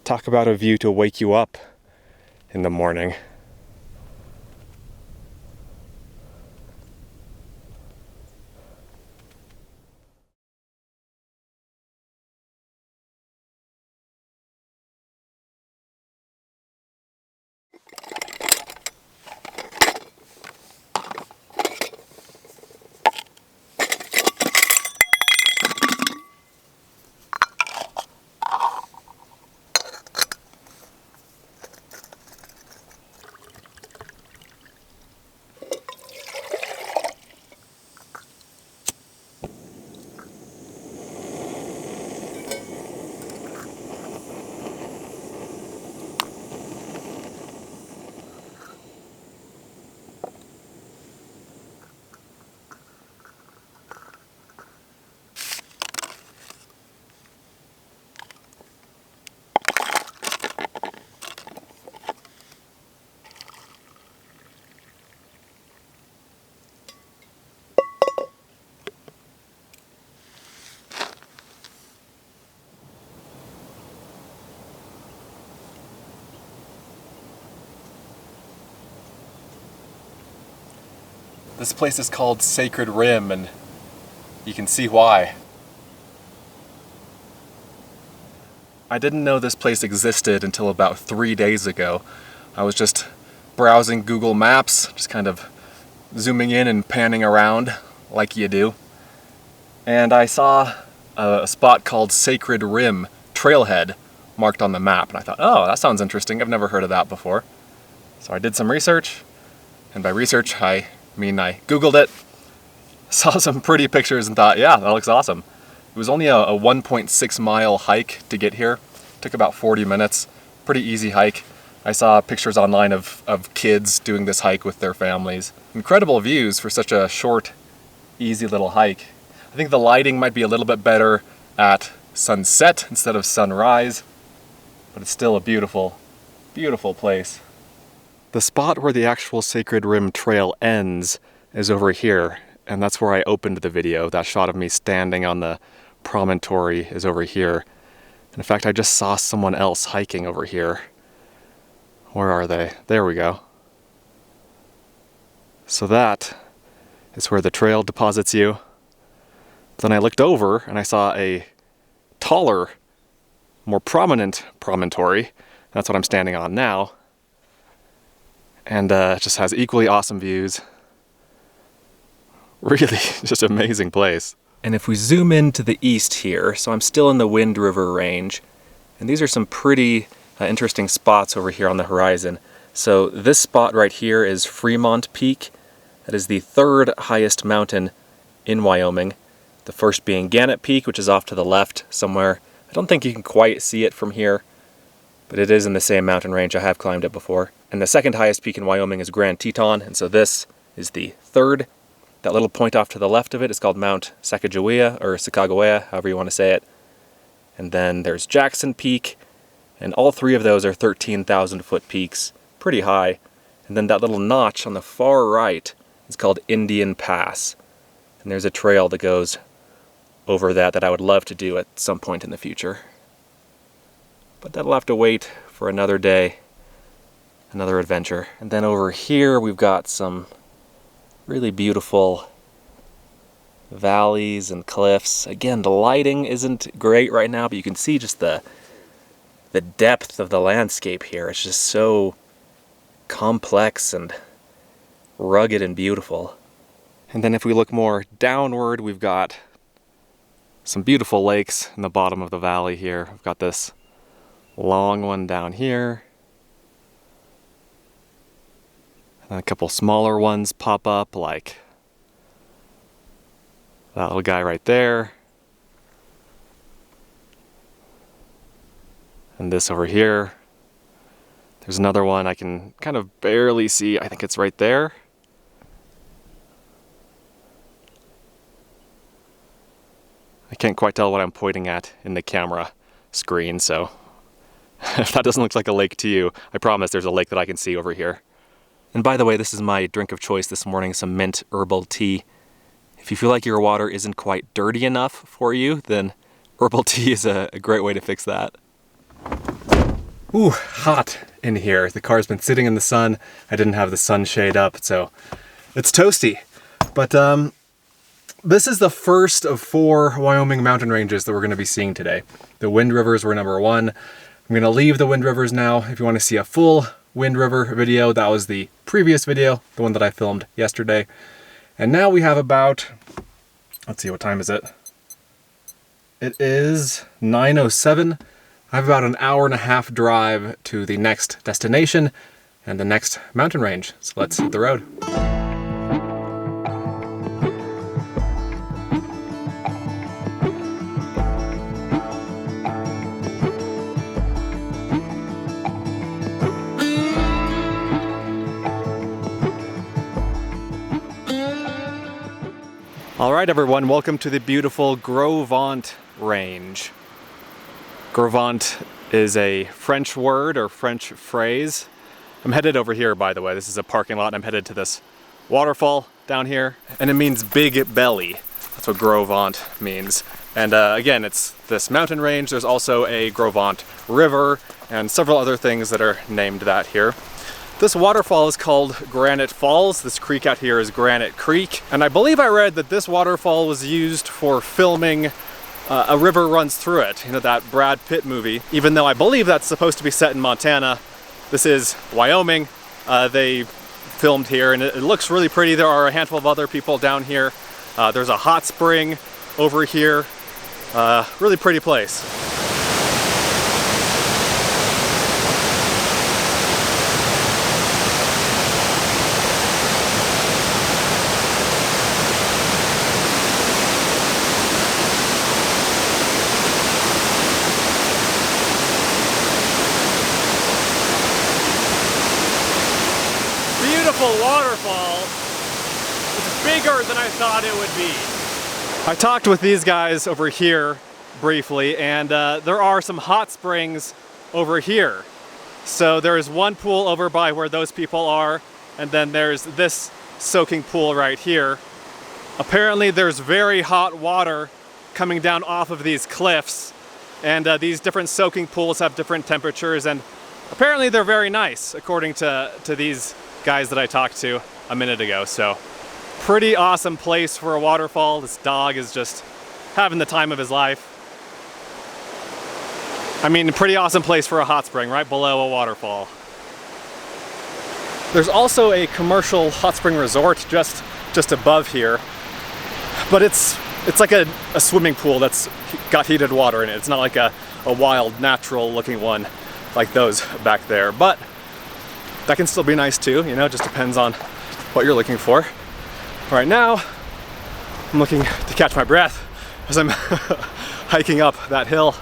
Talk about a view to wake you up in the morning. This place is called Sacred Rim, and you can see why. I didn't know this place existed until about 3 days ago. I was just browsing Google Maps, just kind of zooming in and panning around like you do. And I saw a spot called Sacred Rim Trailhead marked on the map, and I thought, oh, that sounds interesting. I've never heard of that before. So I did some research, and by research, I Googled it, saw some pretty pictures and thought, yeah, that looks awesome. It was only a 1.6 mile hike to get here. It took about 40 minutes, pretty easy hike. I saw pictures online of kids doing this hike with their families. Incredible views for such a short, easy little hike. I think the lighting might be a little bit better at sunset instead of sunrise, but it's still a beautiful, beautiful place. The spot where the actual Sacred Rim Trail ends is over here, and that's where I opened the video. That shot of me standing on the promontory is over here. And in fact, I just saw someone else hiking over here. Where are they? There we go. So that is where the trail deposits you. Then I looked over and I saw a taller, more prominent promontory. That's what I'm standing on now. And it just has equally awesome views. Really, just an amazing place. And if we zoom in to the east here, so I'm still in the Wind River Range, and these are some pretty interesting spots over here on the horizon. So this spot right here is Fremont Peak. That is the third highest mountain in Wyoming. The first being Granite Peak, which is off to the left somewhere. I don't think you can quite see it from here, but it is in the same mountain range. I have climbed it before. And the second highest peak in Wyoming is Grand Teton, and so this is the third. That little point off to the left of it is called Mount Sacagawea, or Sacagawea, however you want to say it. And then there's Jackson Peak, and all three of those are 13,000 foot peaks, pretty high. And then that little notch on the far right is called Indian Pass. And there's a trail that goes over that I would love to do at some point in the future. But that'll have to wait for another day, another adventure. And then over here we've got some really beautiful valleys and cliffs. Again, the lighting isn't great right now, but you can see just the depth of the landscape here. It's just so complex and rugged and beautiful. And then if we look more downward, we've got some beautiful lakes in the bottom of the valley here. We've got this long one down here. And a couple smaller ones pop up, like that little guy right there. And this over here. There's another one I can kind of barely see. I think it's right there. I can't quite tell what I'm pointing at in the camera screen, so if that doesn't look like a lake to you, I promise there's a lake that I can see over here. And by the way, this is my drink of choice this morning, some mint herbal tea. If you feel like your water isn't quite dirty enough for you, then herbal tea is a great way to fix that. Ooh, hot in here. The car's been sitting in the sun. I didn't have the sunshade up, so it's toasty. But this is the first of 4 Wyoming mountain ranges that we're going to be seeing today. The Wind Rivers were number 1. I'm going to leave the Wind Rivers now. If you want to see a full Wind River video, that was the previous video, the one that I filmed yesterday. And now we have about, let's see, what time is it? It is 9:07. I have about an hour and a half drive to the next destination and the next mountain range. So let's hit the road. All right, everyone, welcome to the beautiful Gros Ventre range. Gros Ventre is a French word or French phrase. I'm headed over here, by the way. This is a parking lot. I'm headed to this waterfall down here, and it means big belly. That's what Gros Ventre means. And again, it's this mountain range. There's also a Gros Ventre river and several other things that are named that here. This waterfall is called Granite Falls. This creek out here is Granite Creek. And I believe I read that this waterfall was used for filming A River Runs Through It, you know, that Brad Pitt movie. Even though I believe that's supposed to be set in Montana, this is Wyoming. They filmed here and it looks really pretty. There are a handful of other people down here. There's a hot spring over here. Really pretty place. Beautiful waterfall. It's bigger than I thought it would be. I talked with these guys over here briefly, and there are some hot springs over here. So there is one pool over by where those people are, and then there's this soaking pool right here. Apparently there's very hot water coming down off of these cliffs, and these different soaking pools have different temperatures, and apparently they're very nice, according to these guys that I talked to a minute ago. So pretty awesome place for a waterfall. This dog is just having the time of his life. I mean, pretty awesome place for a hot spring right below a waterfall. There's also a commercial hot spring resort just above here, but it's like a swimming pool that's got heated water in it. It's not like a wild natural looking one like those back there, but that can still be nice too, you know, it just depends on what you're looking for. Right now, I'm looking to catch my breath as I'm hiking up that hill.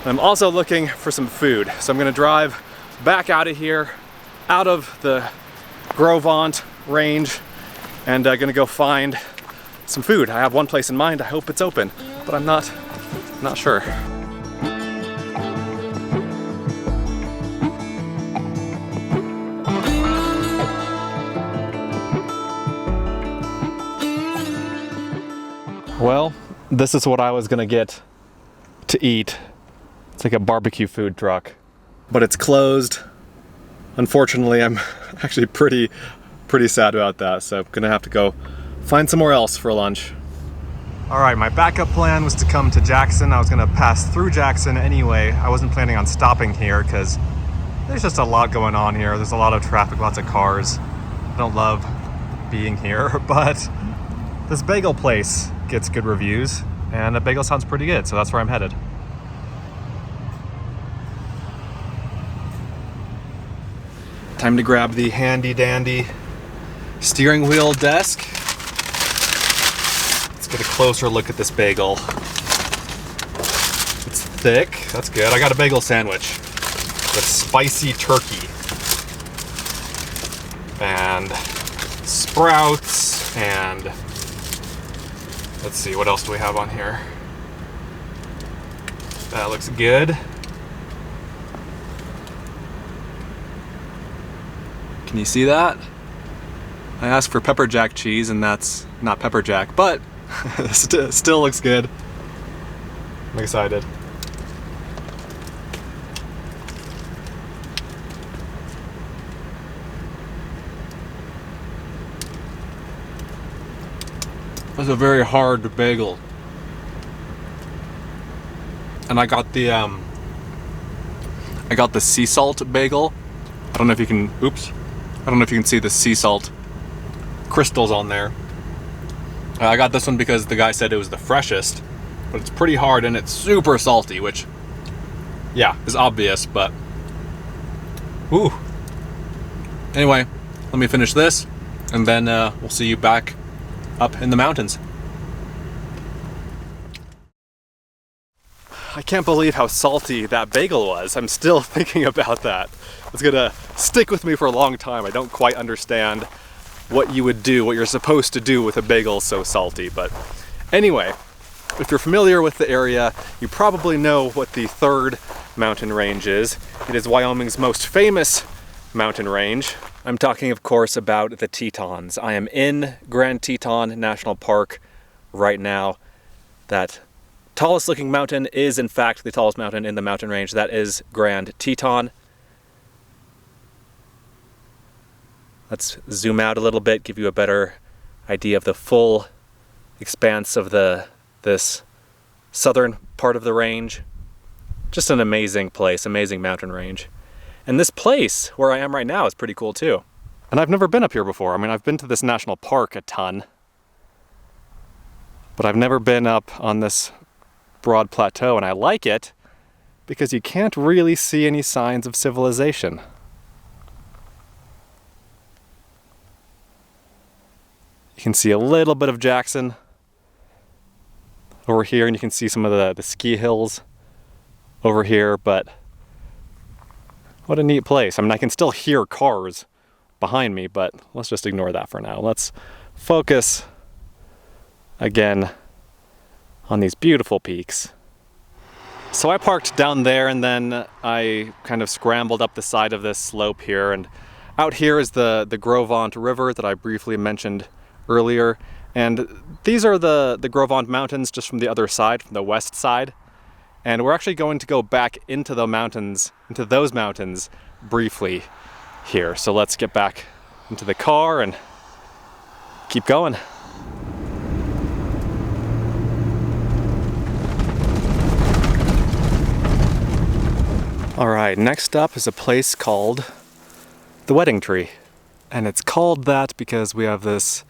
I'm also looking for some food. So I'm gonna drive back out of here, out of the Gros Ventre range, and gonna go find some food. I have one place in mind, I hope it's open, but I'm not sure. Well, this is what I was gonna get to eat. It's like a barbecue food truck, but it's closed. Unfortunately, I'm actually pretty sad about that, so I'm gonna have to go find somewhere else for lunch. All right, my backup plan was to come to Jackson. I was gonna pass through Jackson anyway. I wasn't planning on stopping here because there's just a lot going on here. There's a lot of traffic, lots of cars. I don't love being here, but this bagel place gets good reviews, and a bagel sounds pretty good, so that's where I'm headed. Time to grab the handy dandy steering wheel desk. Let's get a closer look at this bagel. It's thick, that's good. I got a bagel sandwich with spicy turkey and sprouts, and let's see, what else do we have on here? That looks good. Can you see that? I asked for pepper jack cheese, and that's not pepper jack, but still looks good. I'm excited. That's a very hard bagel. And I got the sea salt bagel. I don't know if you can, oops. I don't know if you can see the sea salt crystals on there. I got this one because the guy said it was the freshest, but it's pretty hard and it's super salty, which, yeah, is obvious, but, ooh. Anyway, let me finish this, and then we'll see you back up in the mountains. I can't believe how salty that bagel was. I'm still thinking about that. It's gonna stick with me for a long time. I don't quite understand what you would do, what you're supposed to do with a bagel so salty. But anyway, if you're familiar with the area, you probably know what the third mountain range is. It is Wyoming's most famous mountain range. I'm talking, of course, about the Tetons. I am in Grand Teton National Park right now. That tallest looking mountain is in fact the tallest mountain in the mountain range. That is Grand Teton. Let's zoom out a little bit, give you a better idea of the full expanse of this southern part of the range. Just an amazing place, amazing mountain range. And this place where I am right now is pretty cool too. And I've never been up here before. I mean, I've been to this national park a ton, but I've never been up on this broad plateau, and I like it because you can't really see any signs of civilization. You can see a little bit of Jackson over here, and you can see some of the ski hills over here, but what a neat place. I mean, I can still hear cars behind me, but let's just ignore that for now. Let's focus again on these beautiful peaks. So I parked down there, and then I kind of scrambled up the side of this slope here, and out here is the Gros Ventre River that I briefly mentioned earlier. And these are the Gros Ventre Mountains just from the other side, from the west side. And we're actually going to go back into the mountains, into those mountains briefly here. So let's get back into the car and keep going. All right, next up is a place called the Wedding Tree. And it's called that because we have this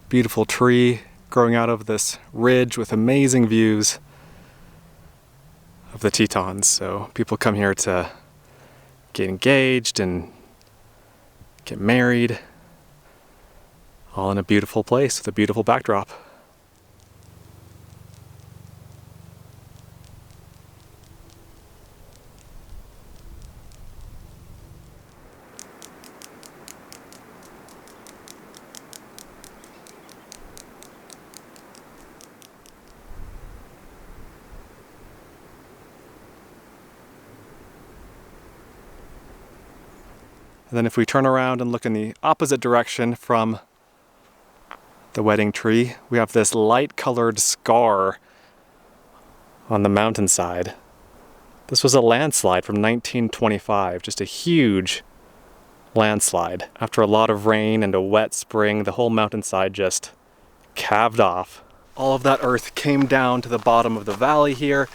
beautiful tree growing out of this ridge with amazing views of the Tetons. So people come here to get engaged and get married, all in a beautiful place with a beautiful backdrop. And then if we turn around and look in the opposite direction from the wedding tree, we have this light-colored scar on the mountainside. This was a landslide from 1925, just a huge landslide. After a lot of rain and a wet spring, the whole mountainside just calved off. All of that earth came down to the bottom of the valley here,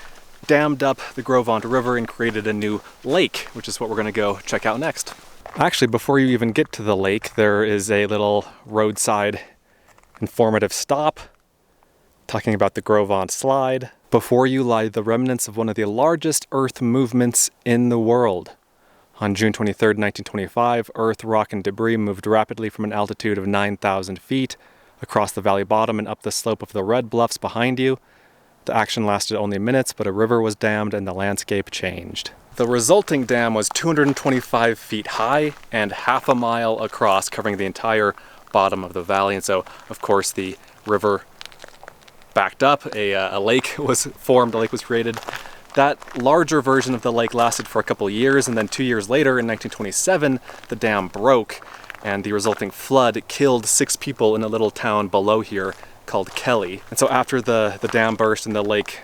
dammed up the Gros Ventre River, and created a new lake, which is what we're gonna go check out next. Actually, before you even get to the lake, there is a little roadside informative stop talking about the Gros Ventre slide. Before you lie the remnants of one of the largest earth movements in the world. On June 23rd, 1925, earth, rock, and debris moved rapidly from an altitude of 9,000 feet across the valley bottom and up the slope of the red bluffs behind you. The action lasted only minutes, but a river was dammed and the landscape changed. The resulting dam was 225 feet high and half a mile across, covering the entire bottom of the valley. And so, of course, the river backed up, a lake was formed, a lake was created. That larger version of the lake lasted for a couple of years, and then 2 years later, in 1927, the dam broke, and the resulting flood killed 6 people in a little town below here called Kelly. And so after the dam burst and the lake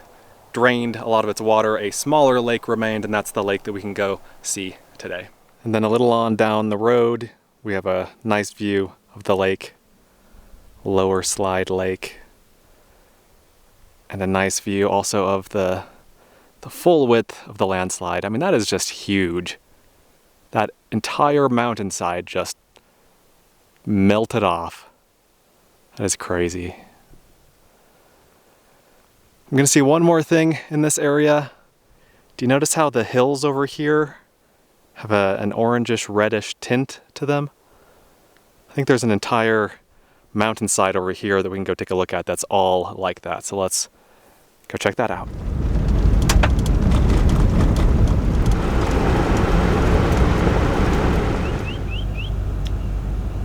drained a lot of its water, a smaller lake remained, and that's the lake that we can go see today. And then a little on down the road, we have a nice view of the lake, Lower Slide Lake. And a nice view also of the full width of the landslide. I mean, that is just huge. That entire mountainside just melted off. That is crazy. I'm gonna see one more thing in this area. Do you notice how the hills over here have an orangish reddish tint to them? I think there's an entire mountainside over here that we can go take a look at that's all like that. So let's go check that out.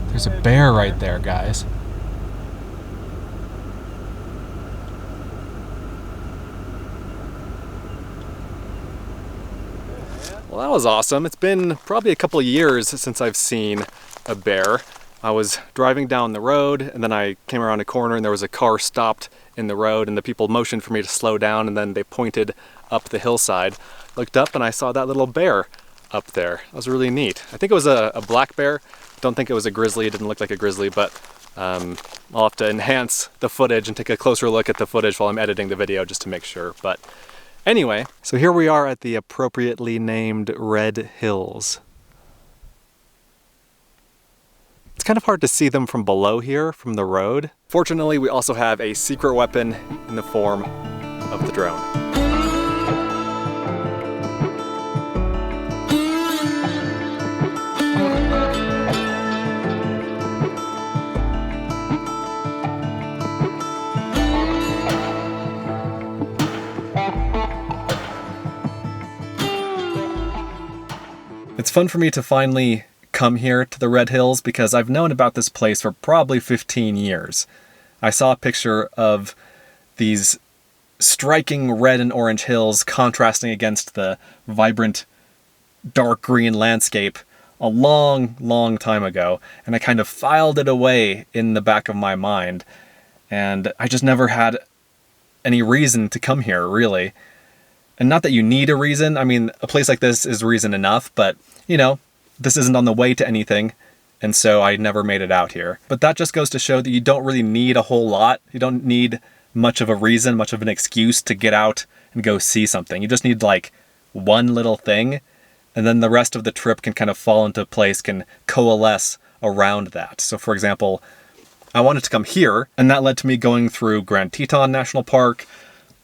There's a bear right there, guys. Well, that was awesome. It's been probably a couple of years since I've seen a bear. I was driving down the road and then I came around a corner and there was a car stopped in the road and the people motioned for me to slow down and then they pointed up the hillside. Looked up and I saw that little bear up there. That was really neat. I think it was a black bear. Don't think it was a grizzly. It didn't look like a grizzly, but I'll have to enhance the footage and take a closer look at the footage while I'm editing the video just to make sure. But anyway, so here we are at the appropriately named Red Hills. It's kind of hard to see them from below here, from the road. Fortunately, we also have a secret weapon in the form of the drone. It's fun for me to finally come here to the Red Hills because I've known about this place for probably 15 years. I saw a picture of these striking red and orange hills contrasting against the vibrant dark green landscape a long time ago, and I kind of filed it away in the back of my mind, and I just never had any reason to come here, really. And not that you need a reason. I mean, a place like this is reason enough, but, you know, this isn't on the way to anything, and so I never made it out here. But that just goes to show that you don't really need a whole lot. You don't need much of a reason, much of an excuse to get out and go see something. You just need, like, one little thing, and then the rest of the trip can kind of fall into place, can coalesce around that. So, for example, I wanted to come here, and that led to me going through Grand Teton National Park,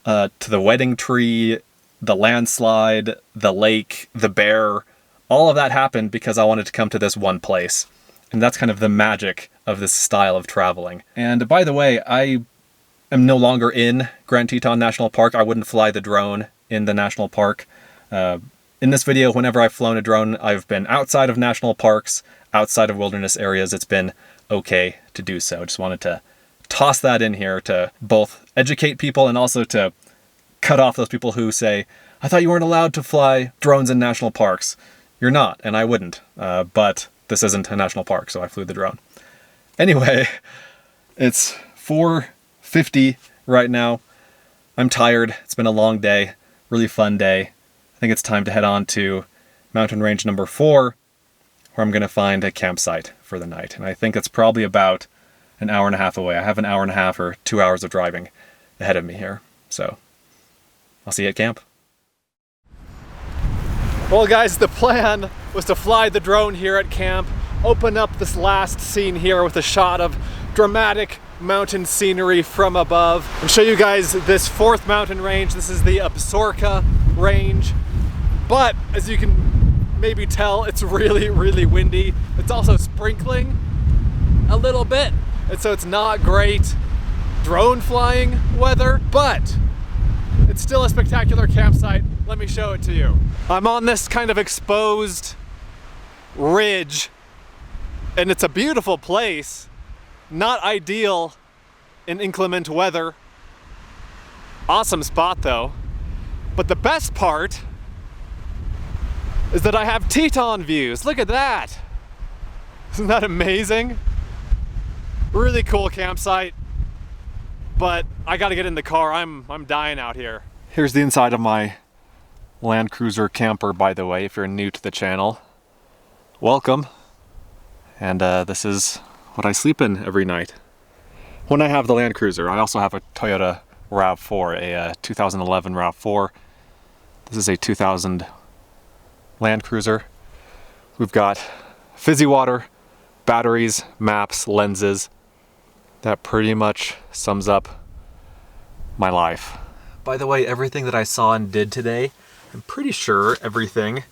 to the wedding tree, the landslide, the lake, the bear. All of that happened because I wanted to come to this one place. And that's kind of the magic of this style of traveling. And by the way, I am no longer in Grand Teton National Park. I wouldn't fly the drone in the national park. In this video, whenever I've flown a drone, I've been outside of national parks, outside of wilderness areas. It's been okay to do so. Just wanted to toss that in here to both educate people and also to cut off those people who say, I thought you weren't allowed to fly drones in national parks. You're not, and I wouldn't. But this isn't a national park, so I flew the drone. Anyway, it's 4:50 right now. I'm tired. It's been a long day, really fun day. I think it's time to head on to mountain range number 4, where I'm going to find a campsite for the night. And I think it's probably about an hour and a half away. I have an hour and a half or 2 hours of driving ahead of me here. So I'll see you at camp. Well, guys, the plan was to fly the drone here at camp, open up this last scene here with a shot of dramatic mountain scenery from above, and show you guys this 4th mountain range. This is the Absaroka range, but as you can maybe tell, it's really windy. It's also sprinkling a little bit, and so it's not great drone flying weather, but it's still a spectacular campsite. Let me show it to you. I'm on this kind of exposed ridge, and it's a beautiful place. Not ideal in inclement weather. Awesome spot though. But the best part is that I have Teton views. Look at that. Isn't that amazing? Really cool campsite. But I gotta get in the car. I'm dying out here. Here's the inside of my Land Cruiser camper, by the way, if you're new to the channel. Welcome. And this is what I sleep in every night when I have the Land Cruiser. I also have a Toyota RAV4, a 2011 RAV4. This is a 2000 Land Cruiser. We've got fizzy water, batteries, maps, lenses. That pretty much sums up my life. By the way, everything that I saw and did today, I'm pretty sure everything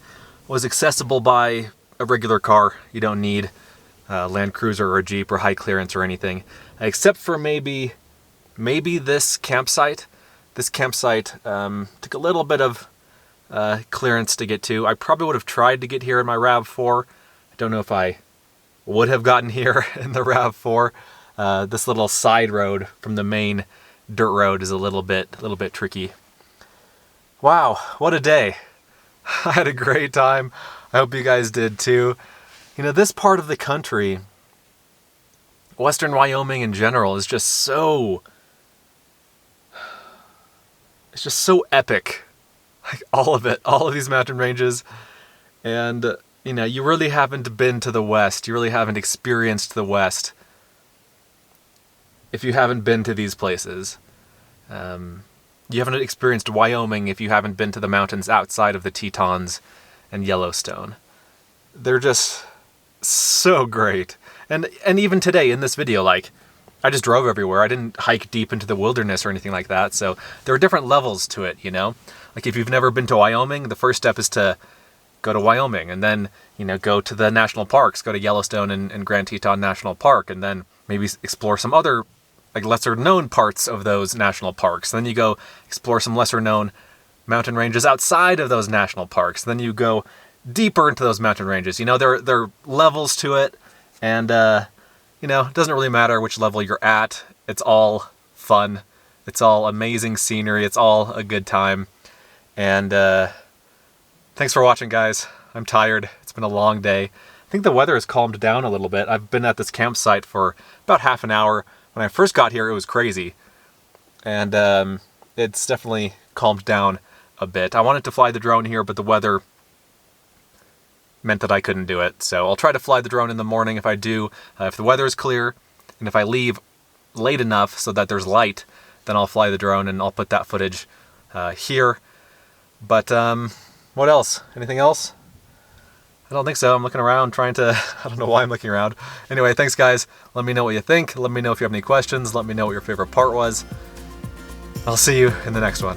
was accessible by a regular car. You don't need a Land Cruiser or a Jeep or high clearance or anything, except for maybe this campsite. This campsite took a little bit of clearance to get to. I probably would have tried to get here in my RAV4. I don't know if I would have gotten here in the RAV4. This little side road from the main dirt road is a little bit tricky. Wow, what a day. I had a great time. I hope you guys did too. You know, this part of the country, Western Wyoming in general, is just so... it's just so epic. Like, all of it. All of these mountain ranges. And, you know, you really haven't been to the West. You really haven't experienced the West if you haven't been to these places. You haven't experienced Wyoming if you haven't been to the mountains outside of the Tetons and Yellowstone. They're just so great. And even today in this video, like, I just drove everywhere. I didn't hike deep into the wilderness or anything like that. So there are different levels to it, you know? Like, if you've never been to Wyoming, the first step is to go to Wyoming and then, you know, go to the national parks, go to Yellowstone and Grand Teton National Park, and then maybe explore some other, like, lesser known parts of those national parks. Then you go explore some lesser known mountain ranges outside of those national parks. Then you go deeper into those mountain ranges. You know, there are levels to it, and you know, it doesn't really matter which level you're at. It's all fun. It's all amazing scenery. It's all a good time. And thanks for watching, guys. I'm tired. It's been a long day. I think the weather has calmed down a little bit. I've been at this campsite for about half an hour. When I first got here, it was crazy. And it's definitely calmed down a bit. I wanted to fly the drone here, but the weather meant that I couldn't do it. So I'll try to fly the drone in the morning if I do. If the weather is clear, and if I leave late enough so that there's light, then I'll fly the drone and I'll put that footage here. But what else? Anything else? I don't think so. I'm looking around trying to... I don't know why I'm looking around. Anyway, thanks guys. Let me know what you think. Let me know if you have any questions. Let me know what your favorite part was. I'll see you in the next one.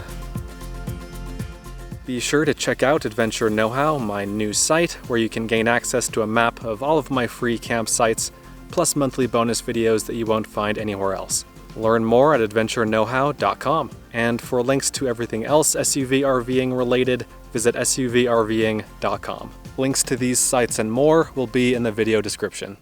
Be sure to check out Adventure Know-How, my new site, where you can gain access to a map of all of my free campsites, plus monthly bonus videos that you won't find anywhere else. Learn more at adventureknowhow.com. And for links to everything else SUV RVing related, visit suvrving.com. Links to these sites and more will be in the video description.